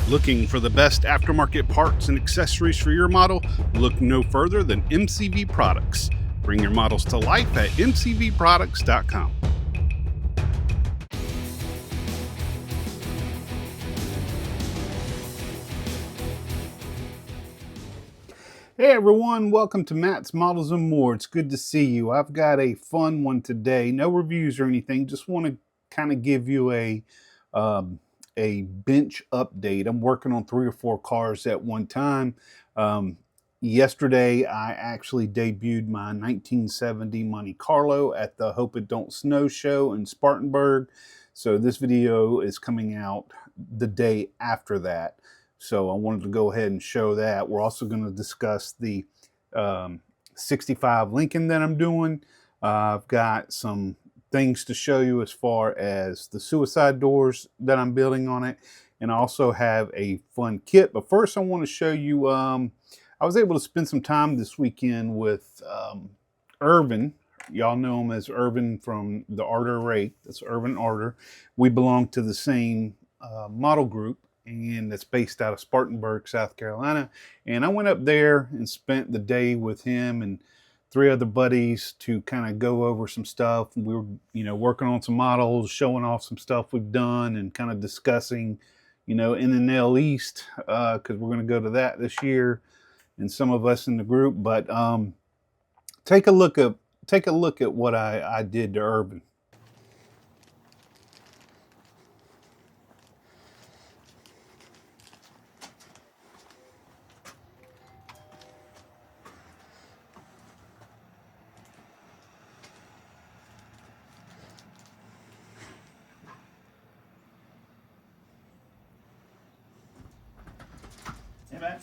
Looking for the best aftermarket parts and accessories for your model? Look no further than MCV Products. Bring your models to life at mcvproducts.com. Hey everyone, welcome to Matt's Models and More. It's good to see you. I've got a fun one today. No reviews or anything. Just want to kind of give you a bench update. I'm working on 3 or 4 cars at one time. Yesterday, I actually debuted my 1970 Monte Carlo at the Hope It Don't Snow show in Spartanburg. So this video is coming out the day after that. So I wanted to go ahead and show that. We're also going to discuss the 65 Lincoln that I'm doing. I've got some things to show you as far as the suicide doors that I'm building on it. And I also have a fun kit. But first I want to show you, I was able to spend some time this weekend with Ervin. Y'all know him as Ervin from the Arterake. That's Ervin Arter. We belong to the same model group, and it's based out of Spartanburg, South Carolina. And I went up there and spent the day with him and 3 other buddies to kind of go over some stuff. We were, working on some models, showing off some stuff we've done, and kind of discussing, NNL East, because we're going to go to that this year, and some of us in the group. But take a look at what I did to Ervin.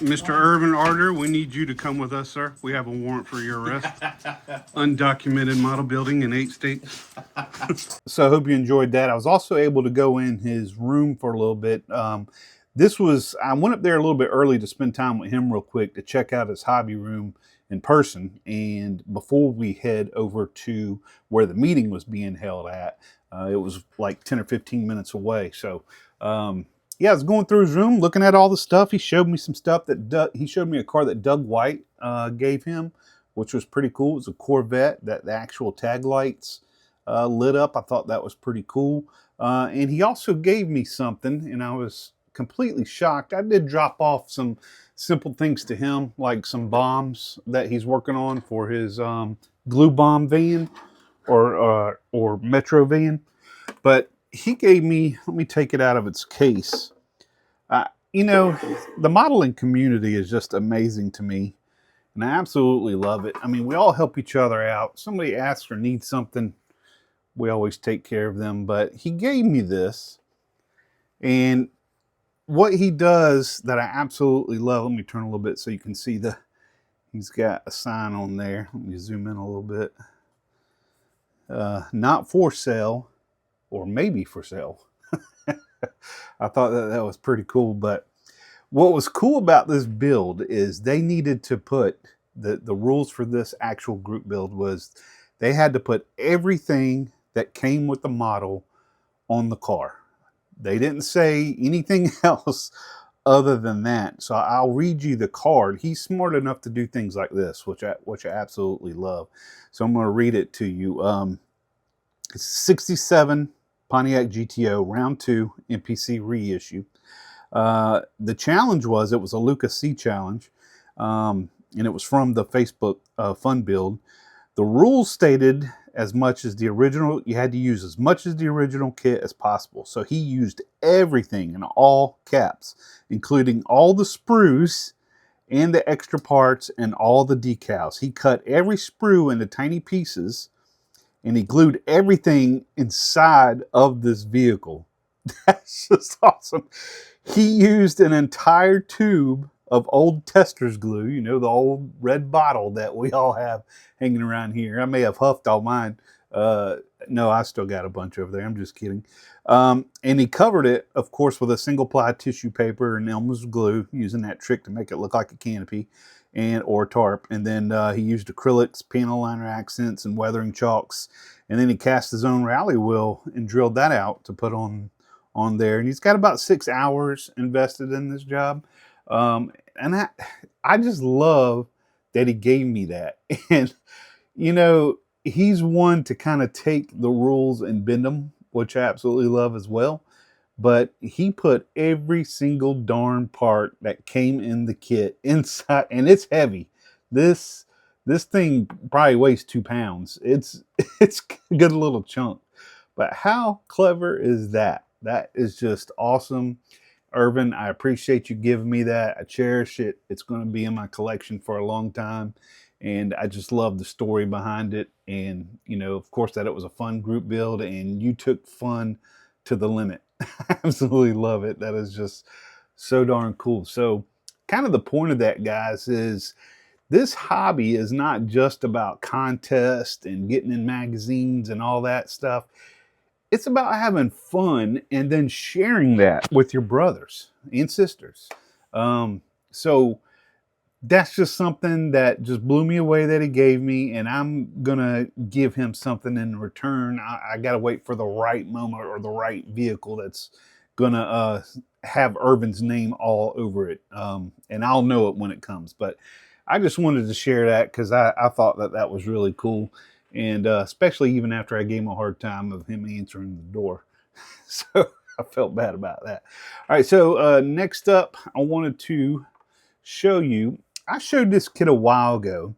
Mr. Ervin Arter, we need you to come with us, sir. We have a warrant for your arrest. Undocumented model building in 8 states. So I hope you enjoyed that. I was also able to go in his room for a little bit. I went up there a little bit early to spend time with him real quick to check out his hobby room in person. And before we head over to where the meeting was being held at, it was like 10 or 15 minutes away. So, yeah, I was going through his room, looking at all the stuff. He showed me some stuff he showed me a car that Doug White gave him, which was pretty cool. It was a Corvette that the actual tag lights lit up. I thought that was pretty cool. And he also gave me something, and I was completely shocked. I did drop off some simple things to him, like some bombs that he's working on for his glue bomb van or Metro van. But he gave me, let me take it out of its case. The modeling community is just amazing to me, and I absolutely love it. I mean, we all help each other out. Somebody asks or needs something, we always take care of them. But he gave me this, and what he does that I absolutely love, let me turn a little bit so you can see he's got a sign on there. Let me zoom in a little bit. Not for sale, or maybe for sale. I thought that was pretty cool. But what was cool about this build is they needed to put the rules for this actual group build was they had to put everything that came with the model on the car. They didn't say anything else other than that. So I'll read you the card. He's smart enough to do things like this, which I absolutely love. So I'm going to read it to you. It's 67 Pontiac GTO Round 2 MPC reissue. The challenge was, it was a Lucas C challenge, and it was from the Facebook Fun Build. The rules stated as much as the original, you had to use as much as the original kit as possible. So he used everything in all caps, including all the sprues and the extra parts and all the decals. He cut every sprue into tiny pieces, and he glued everything inside of this vehicle. That's just awesome. He used an entire tube of old tester's glue, the old red bottle that we all have hanging around here. I may have huffed all mine. No, I still got a bunch over there. I'm just kidding. And he covered it, of course, with a single ply tissue paper and Elmer's glue, using that trick to make it look like a canopy or tarp. And then he used acrylics, panel liner accents, and weathering chalks. And then he cast his own rally wheel and drilled that out to put on on there, and he's got about 6 hours invested in this job. And I just love that he gave me that. And, you know, he's one to kind of take the rules and bend them, which I absolutely love as well. But he put every single darn part that came in the kit inside, and it's heavy. This thing probably weighs 2 pounds. It's a good little chunk. But how clever is that? That is just awesome. Ervin, I appreciate you giving me that. I cherish it. It's going to be in my collection for a long time. And I just love the story behind it. And, you know, of course, that it was a fun group build and you took fun to the limit. I absolutely love it. That is just so darn cool. So, kind of the point of that, guys, is this hobby is not just about contests and getting in magazines and all that stuff. It's about having fun and then sharing that with your brothers and sisters. So that's just something that just blew me away that he gave me, and I'm gonna give him something in return. I gotta wait for the right moment or the right vehicle that's gonna have Ervin's name all over it, and I'll know it when it comes. But I just wanted to share that because I thought that was really cool, and especially even after I gave him a hard time of him answering the door. So I felt bad about that. All right, so next up, I wanted to show you. I showed this kit a while ago.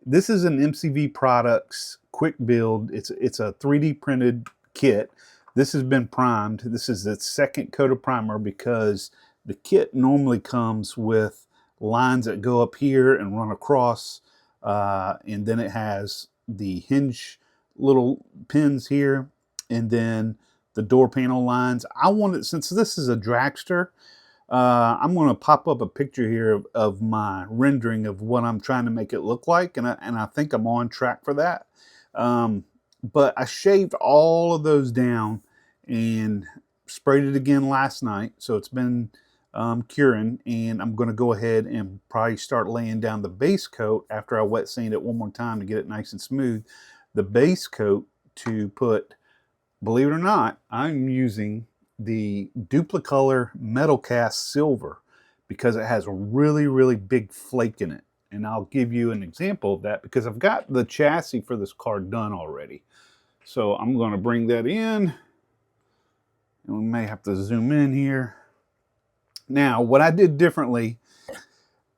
This is an MCV Products quick build. It's a 3D printed kit. This has been primed. This is the second coat of primer because the kit normally comes with lines that go up here and run across, and then it has the hinge little pins here, and then the door panel lines. I wanted, since this is a dragster, I'm going to pop up a picture here of my rendering of what I'm trying to make it look like, and I think I'm on track for that. But I shaved all of those down and sprayed it again last night, so it's been curing, and I'm going to go ahead and probably start laying down the base coat after I wet sand it one more time to get it nice and smooth. The base coat to put, believe it or not, I'm using the Duplicolor Metal Cast Silver because it has a really big flake in it. And I'll give you an example of that because I've got the chassis for this car done already. So I'm going to bring that in, and we may have to zoom in here. Now, what I did differently,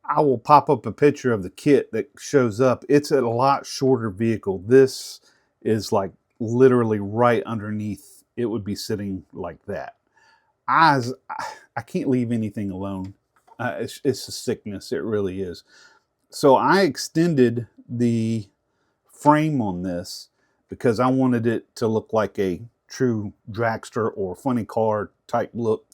I will pop up a picture of the kit that shows up. It's a lot shorter vehicle. This is like literally right underneath. It would be sitting like that. I can't leave anything alone. It's a sickness. It really is. So I extended the frame on this because I wanted it to look like a true dragster or funny car type look.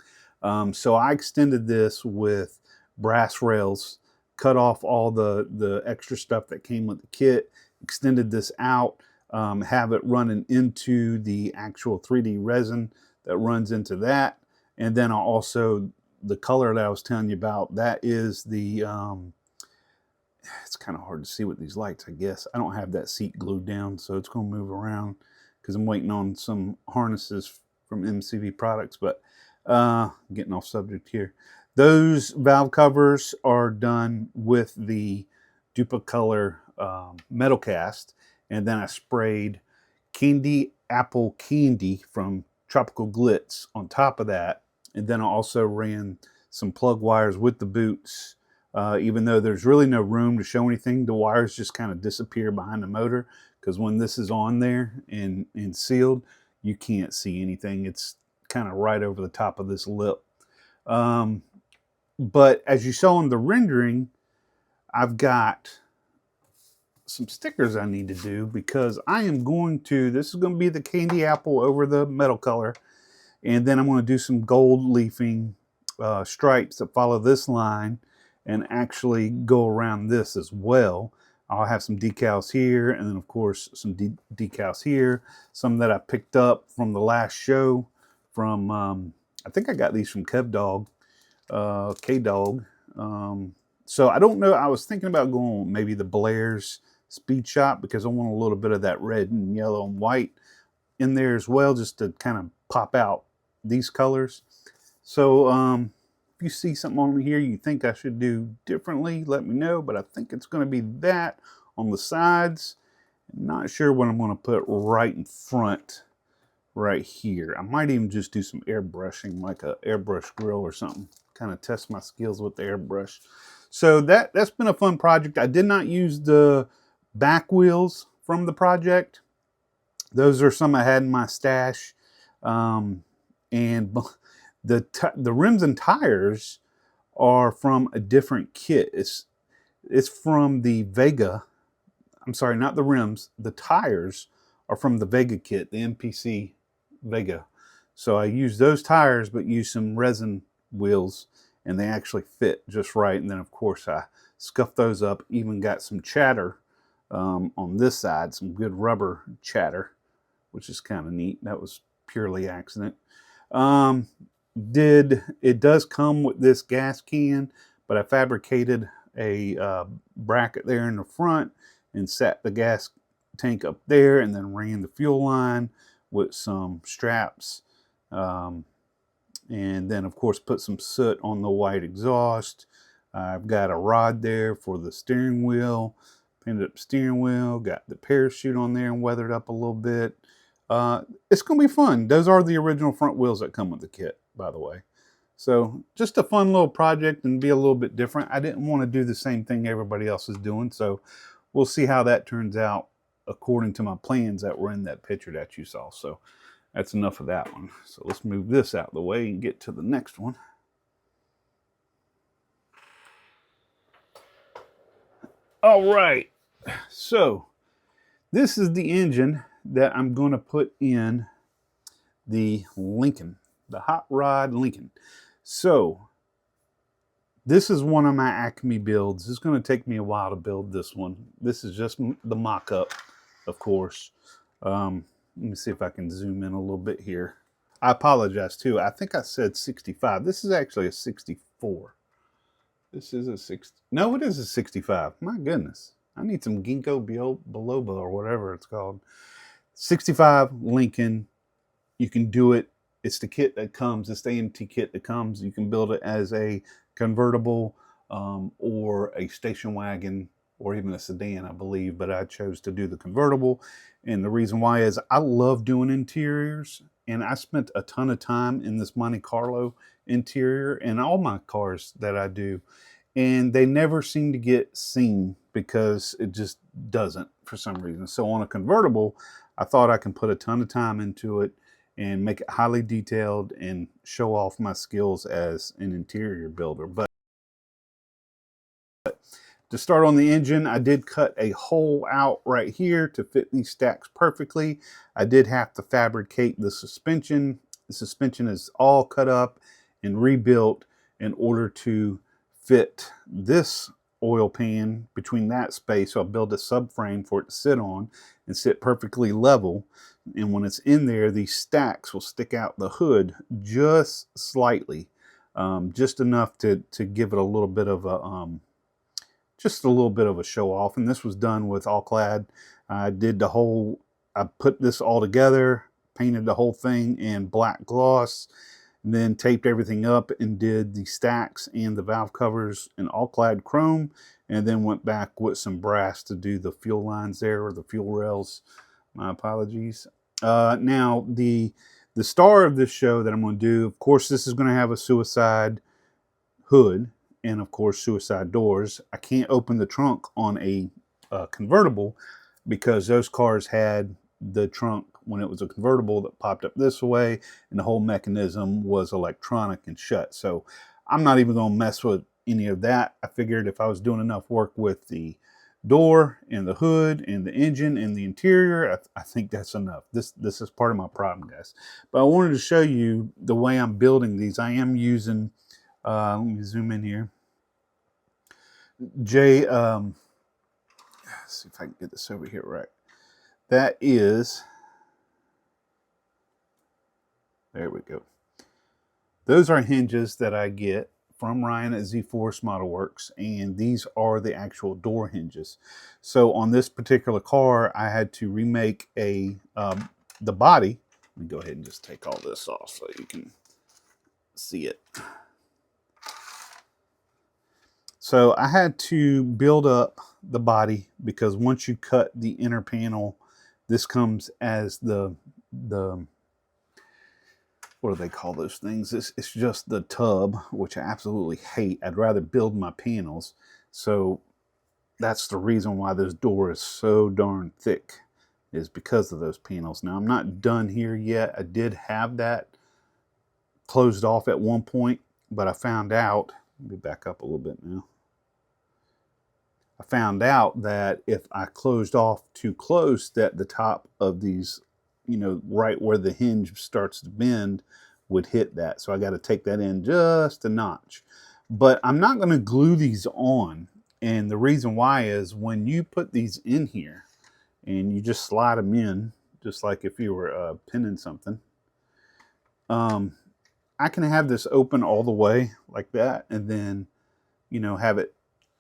So I extended this with brass rails, cut off all the extra stuff that came with the kit, extended this out, have it running into the actual 3D resin that runs into that. And then also the color that I was telling you about, that is the, it's kind of hard to see with these lights, I guess. I don't have that seat glued down, so it's going to move around because I'm waiting on some harnesses from MCV Products, but getting off subject here. Those valve covers are done with the Duplicolor metal cast, and then I sprayed candy apple candy from Tropical Glitz on top of that, and then I also ran some plug wires with the boots. Even though there's really no room to show anything, the wires just kind of disappear behind the motor because when this is on there and sealed, you can't see anything. It's kind of right over the top of this lip. But as you saw in the rendering, I've got some stickers I need to do because I am going to, this is going to be the candy apple over the metal color, and then I'm going to do some gold leafing stripes that follow this line and actually go around this as well. I'll have some decals here, and then of course some decals here, some that I picked up from the last show from, I think I got these from K-Dog. So I don't know, I was thinking about going maybe the Blair's Speed Shop because I want a little bit of that red and yellow and white in there as well, just to kind of pop out these colors. So if you see something on here you think I should do differently, let me know. But I think it's going to be that on the sides. I'm not sure what I'm going to put right in front right here. I might even just do some airbrushing, like a airbrush grill or something. Kind of test my skills with the airbrush. So that's been a fun project. I did not use the back wheels from the project. Those are some I had in my stash. And the rims and tires are from a different kit. It's from the Vega. I'm sorry, not the rims. The tires are from the Vega kit, the MPC Vega. So I used those tires, but used some resin wheels, and they actually fit just right. And then, of course, I scuffed those up. Even got some chatter on this side, some good rubber chatter, which is kind of neat. That was purely accident. It does come with this gas can, but I fabricated a bracket there in the front and set the gas tank up there, and then ran the fuel line with some straps, and then of course put some soot on the white exhaust. I've got a rod there for the steering wheel, pinned up steering wheel, got the parachute on there and weathered up a little bit. It's gonna be fun. Those are the original front wheels that come with the kit, by the way. So just a fun little project and be a little bit different. I didn't want to do the same thing everybody else is doing, so we'll see how that turns out according to my plans that were in that picture that you saw. So that's enough of that one. So let's move this out of the way and get to the next one. All right. So this is the engine that I'm going to put in the Lincoln, the hot rod Lincoln. So this is one of my Acme builds. It's going to take me a while to build this one. This is just the mock-up, of course. Let me see if I can zoom in a little bit here. I apologize too. I think I said 65. This is actually a 64. This is a 60. No, it is a 65. My goodness. I need some ginkgo biloba or whatever it's called. 65 Lincoln. You can do it. It's the kit that comes. It's the AMT kit that comes. You can build it as a convertible or a station wagon or even a sedan, I believe. But I chose to do the convertible. And the reason why is I love doing interiors. And I spent a ton of time in this Monte Carlo interior and all my cars that I do. And they never seem to get seen because it just doesn't for some reason. So on a convertible, I thought I can put a ton of time into it and make it highly detailed and show off my skills as an interior builder. But to start on the engine, I did cut a hole out right here to fit these stacks perfectly. I did have to fabricate the suspension. The suspension is all cut up and rebuilt in order to fit this oil pan between that space. So I built a subframe for it to sit on and sit perfectly level. And when it's in there, these stacks will stick out the hood just slightly, just enough to give it a little bit of a just a little bit of a show off. And this was done with all clad. I put this all together, painted the whole thing in black gloss, and then taped everything up and did the stacks and the valve covers in all clad chrome, and then went back with some brass to do the fuel lines there, or the fuel rails. My apologies. Now the star of this show that I'm going to do, of course, this is going to have a suicide hood and of course suicide doors. I can't open the trunk on a convertible because those cars had the trunk when it was a convertible that popped up this way, and the whole mechanism was electronic and shut. So I'm not even going to mess with any of that. I figured if I was doing enough work with the door and the hood and the engine and the interior, I think that's enough. This is part of my problem, guys. But I wanted to show you the way I'm building these. I am using, let me zoom in here. Let's see if I can get this over here right. That is, there we go. Those are hinges that I get from Ryan at Z-Force Model Works, and these are the actual door hinges. So on this particular car, I had to remake the body Let me go ahead and just take all this off so you can see it. So I had to build up the body because once you cut the inner panel, this comes as the what do they call those things? It's just the tub, which I absolutely hate. I'd rather build my panels. So that's the reason why this door is so darn thick, is because of those panels. Now I'm not done here yet. I did have that closed off at one point, but I found out, let me back up a little bit now. I found out that if I closed off too close, that the top of these, you know, right where the hinge starts to bend would hit that. So I got to take that in just a notch. But I'm not going to glue these on. And the reason why is when you put these in here and you just slide them in, just like if you were pinning something, I can have this open all the way like that, and then, you know, have it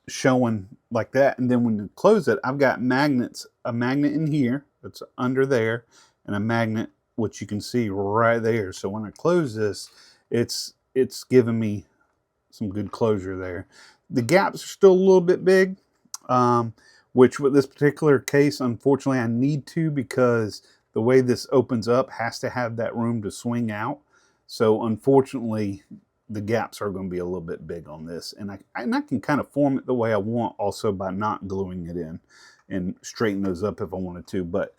showing like that. And then when you close it, I've got magnets, a magnet in here that's under there, and a magnet which you can see right there. So when I close this, it's giving me some good closure there. The gaps are still a little bit big, which with this particular case, unfortunately, I need to, because the way this opens up has to have that room to swing out. So unfortunately, the gaps are going to be a little bit big on this. And I can kind of form it the way I want also by not gluing it in, and straighten those up if I wanted to. But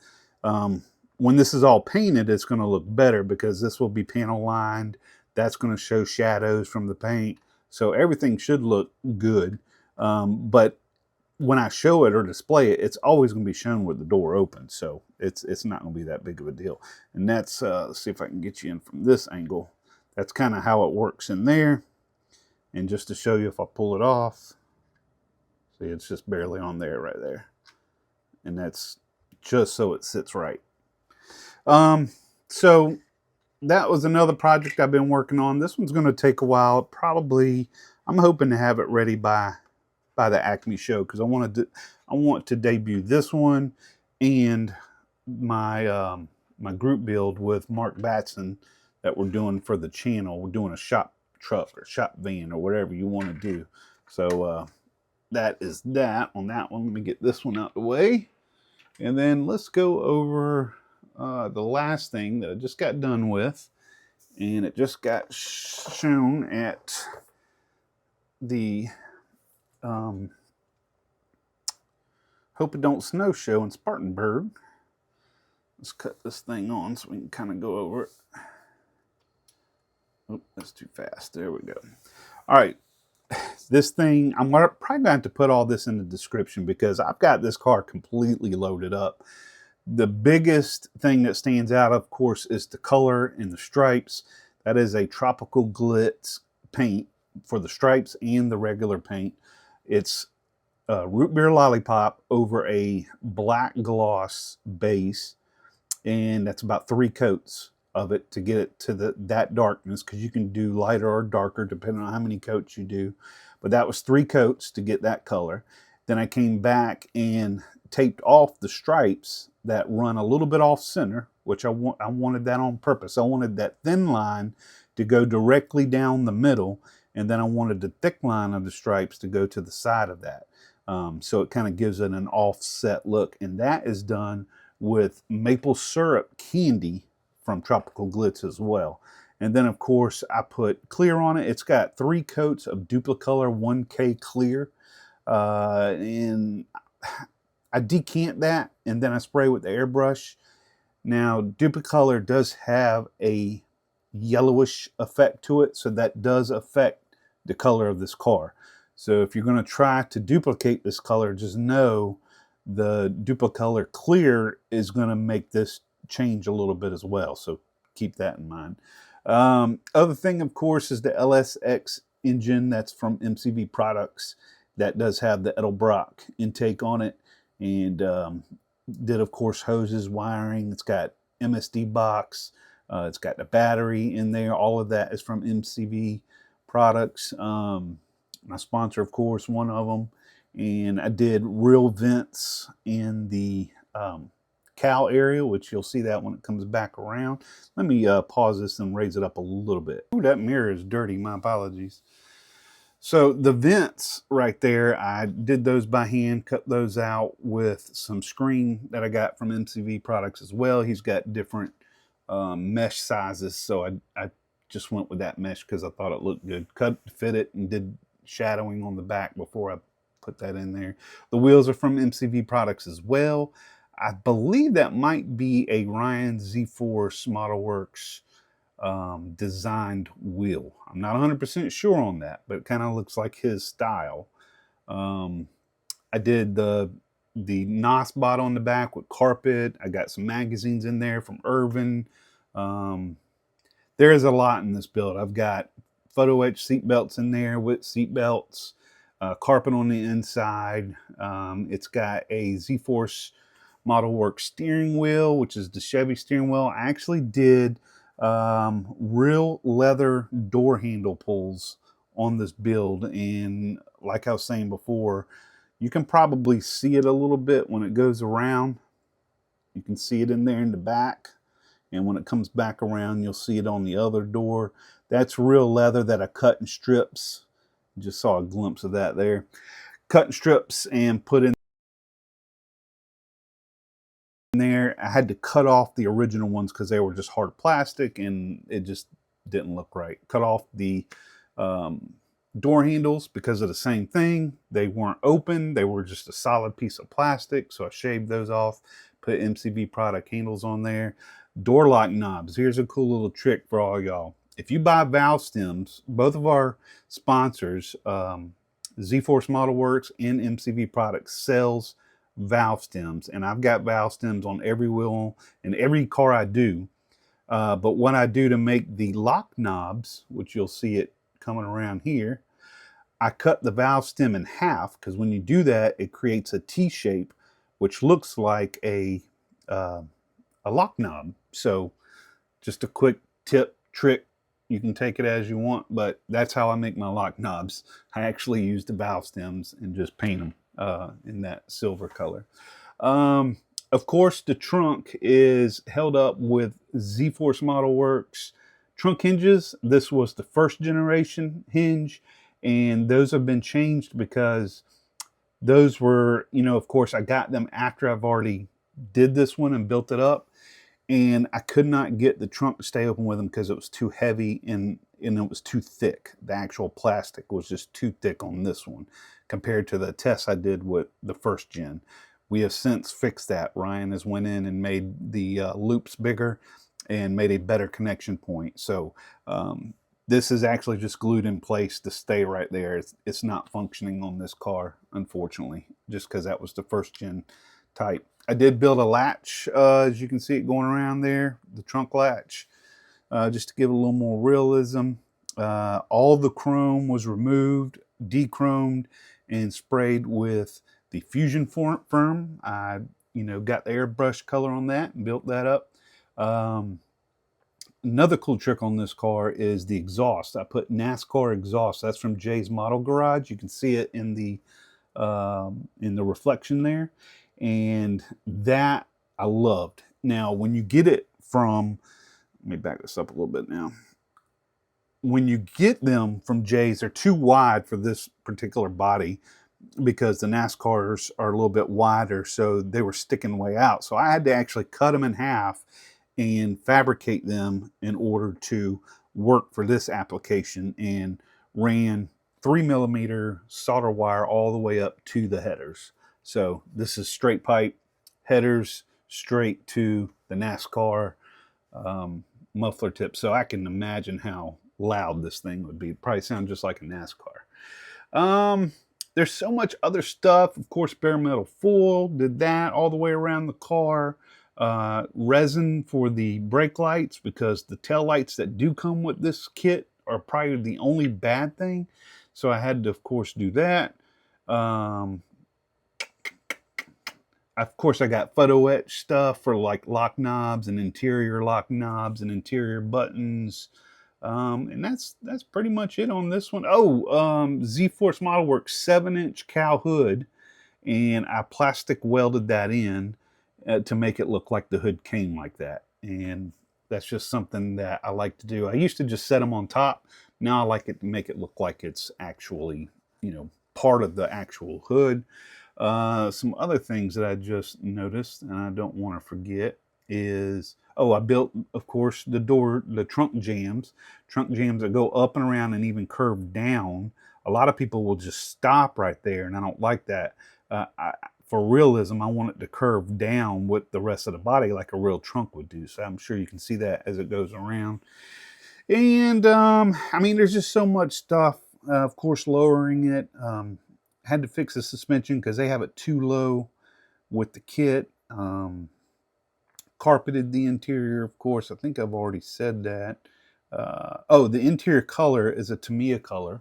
when this is all painted, it's going to look better because this will be panel lined. That's going to show shadows from the paint. So everything should look good. But when I show it or display it, it's always going to be shown with the door open. So it's not going to be that big of a deal. And that's, let's see if I can get you in from this angle. That's kind of how it works in there. And just to show you, if I pull it off, see, it's just barely on there right there. And that's just so it sits right. So that was another project I've been working on. This one's going to take a while. Probably, I'm hoping to have it ready by the Acme show, because I want to debut this one and my my group build with Mark Batson that we're doing for the channel. We're doing a shop truck or shop van or whatever you want to do. So that is that on that one. Let me get this one out the way, and then let's go over the last thing that I just got done with, and it just got shown at the Hope It Don't Snow show in Spartanburg. Let's cut this thing on so we can kind of go over it. Oh, that's too fast. There we go. All right. This thing, I'm probably going to have to put all this in the description because I've got this car completely loaded up. The biggest thing that stands out, of course, is the color and the stripes. That is a tropical glitz paint for the stripes and the regular paint. It's root beer lollipop over a black gloss base, and that's about 3 coats of it to get it to that darkness, because you can do lighter or darker depending on how many coats you do. But that was 3 coats to get that color. Then I came back and taped off the stripes that run a little bit off center, which I wanted that on purpose. I wanted that thin line to go directly down the middle, and then I wanted the thick line of the stripes to go to the side of that. So it kind of gives it an offset look, and that is done with maple syrup candy from Tropical Glitz as well. And then of course I put clear on it. It's got 3 coats of Duplicolor 1K clear, and I decant that and then I spray with the airbrush. Now Duplicolor does have a yellowish effect to it, so that does affect the color of this car. So if you're going to try to duplicate this color, just know the Duplicolor clear is going to make this change a little bit as well. So keep that in mind. Other thing, of course, is the LSX engine. That's from MCV Products. That does have the Edelbrock intake on it. And did, of course, hoses, wiring. It's got MSD box. It's got the battery in there. All of that is from MCV Products. My sponsor, of course, one of them. And I did real vents in the cowl area, which you'll see that when it comes back around. Let me pause this and raise it up a little bit. Ooh, that mirror is dirty, my apologies. So the vents right there, I did those by hand, cut those out with some screen that I got from MCV Products as well. He's got different mesh sizes, so I just went with that mesh because I thought it looked good. Cut, fit it, and did shadowing on the back before I put that in there. The wheels are from MCV Products as well. I believe that might be a Ryan Z-Force Modelworks designed wheel. I'm not 100% sure on that, but it kind of looks like his style. I did the NOS bot on the back with carpet. I got some magazines in there from Ervin. There is a lot in this build. I've got photo etch seat belts in there with seat belts, carpet on the inside. It's got a Z-Force Modelworks steering wheel, which is the Chevy steering wheel. I actually did real leather door handle pulls on this build, and like I was saying before, you can probably see it a little bit when it goes around. You can see it in there in the back, and when it comes back around, you'll see it on the other door. That's real leather that I cut in strips. Just saw a glimpse of that there. Cut in strips and put in there. I had to cut off the original ones because they were just hard plastic and it just didn't look right. Cut off the door handles because of the same thing. They weren't open. They were just a solid piece of plastic. So I shaved those off, put MCV product handles on there. Door lock knobs. Here's a cool little trick for all y'all. If you buy valve stems, both of our sponsors, Z-Force Modelworks and MCV Products, sells valve stems, and I've got valve stems on every wheel and every car I do. But what I do to make the lock knobs, which you'll see it coming around here, I cut the valve stem in half, because when you do that, it creates a T shape, which looks like a lock knob. So just a quick tip, trick. You can take it as you want, but that's how I make my lock knobs. I actually use the valve stems and just paint them in that silver color. Of course, the trunk is held up with Z-Force Modelworks trunk hinges. This was the first generation hinge, and those have been changed because those were, you know, of course, I got them after I've already did this one and built it up, and I could not get the trunk to stay open with them because it was too heavy and it was too thick. The actual plastic was just too thick on this one compared to the test I did with the first gen. We have since fixed that. Ryan has went in and made the loops bigger and made a better connection point. So this is actually just glued in place to stay right there. It's not functioning on this car, unfortunately, just because that was the first gen type. I did build a latch, as you can see it going around there, the trunk latch, just to give it a little more realism. All the chrome was removed, de-chromed, and sprayed with the Fusion Firm. I, got the airbrush color on that and built that up. Another cool trick on this car is the exhaust. I put NASCAR exhaust. That's from Jay's Model Garage. You can see it in the reflection there, and that I loved. Now, when you get it from, let me back this up a little bit now. When you get them from Jay's, they're too wide for this particular body because the NASCARs are a little bit wider, so they were sticking way out. So I had to actually cut them in half and fabricate them in order to work for this application, and ran 3mm solder wire all the way up to the headers. So this is straight pipe headers straight to the NASCAR muffler tip. So I can imagine how loud this thing would be. It'd probably sound just like a NASCAR. There's so much other stuff. Of course, bare metal foil, did that all the way around the car. Resin for the brake lights, because the tail lights that do come with this kit are probably the only bad thing. So I had to, of course, do that. Of course, I got photo etch stuff for like lock knobs and interior lock knobs and interior buttons. And that's pretty much it on this one. Z-Force Modelworks 7-inch cow hood, and I plastic welded that in. to make it look like the hood came like that. And that's just something that I like to do. I used to just set them on top. Now I like it to make it look like it's actually, you know, part of the actual hood. Some other things that I just noticed, and I don't want to forget, is, oh, I built, of course, the trunk jams that go up and around and even curve down. A lot of people will just stop right there, and I don't like that. For realism, I want it to curve down with the rest of the body like a real trunk would do. So I'm sure you can see that as it goes around. And I mean, there's just so much stuff. Of course, lowering it. Had to fix the suspension because they have it too low with the kit. Carpeted the interior, of course. I think I've already said that. Oh, the interior color is a Tamiya color,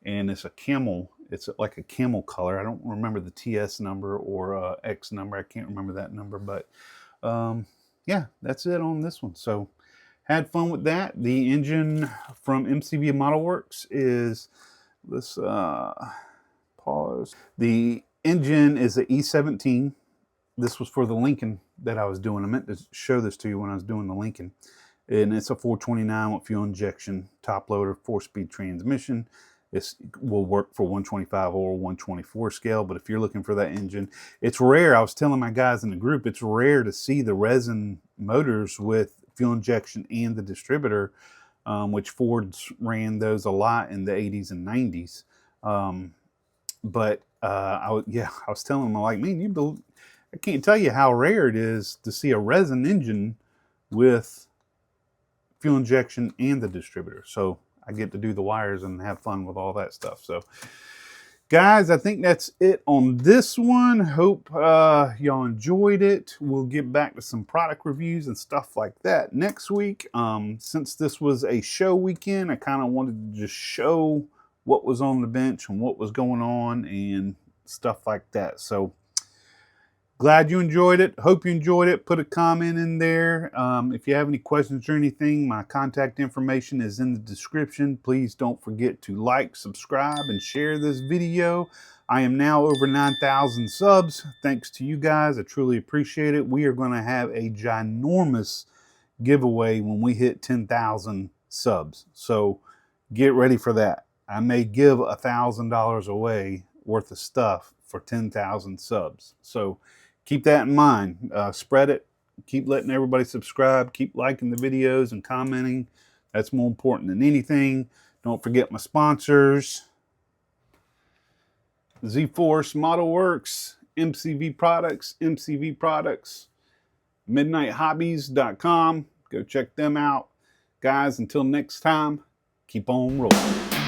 and it's a camel. It's like a camel color. I don't remember the TS number or X number. I can't remember that number, but yeah, that's it on this one. So had fun with that. The engine from MCV Model Works is, let's pause. The engine is a E17. This was for the Lincoln that I was doing. I meant to show this to you when I was doing the Lincoln. And it's a 429 with fuel injection, top loader, 4-speed transmission. This will work for 125 or 124 scale, but if you're looking for that engine, it's rare. I was telling my guys in the group, it's rare to see the resin motors with fuel injection and the distributor, which Ford's ran those a lot in the 80s and 90s. I was telling them, I'm like, man, I can't tell you how rare it is to see a resin engine with fuel injection and the distributor. So I get to do the wires and have fun with all that stuff. So guys, I think that's it on this one. Hope y'all enjoyed it. We'll get back to some product reviews and stuff like that next week. Since this was a show weekend, I kind of wanted to just show what was on the bench and what was going on and stuff like that. So glad you enjoyed it. Hope you enjoyed it. Put a comment in there. If you have any questions or anything, my contact information is in the description. Please don't forget to like, subscribe, and share this video. I am now over 9,000 subs. Thanks to you guys. I truly appreciate it. We are going to have a ginormous giveaway when we hit 10,000 subs. So get ready for that. I may give $1,000 away worth of stuff for 10,000 subs. So keep that in mind. Spread it. Keep letting everybody subscribe. Keep liking the videos and commenting. That's more important than anything. Don't forget my sponsors: Z-Force Model Works, MCV Products, MidnightHobbies.com. Go check them out. Guys, until next time, keep on rolling.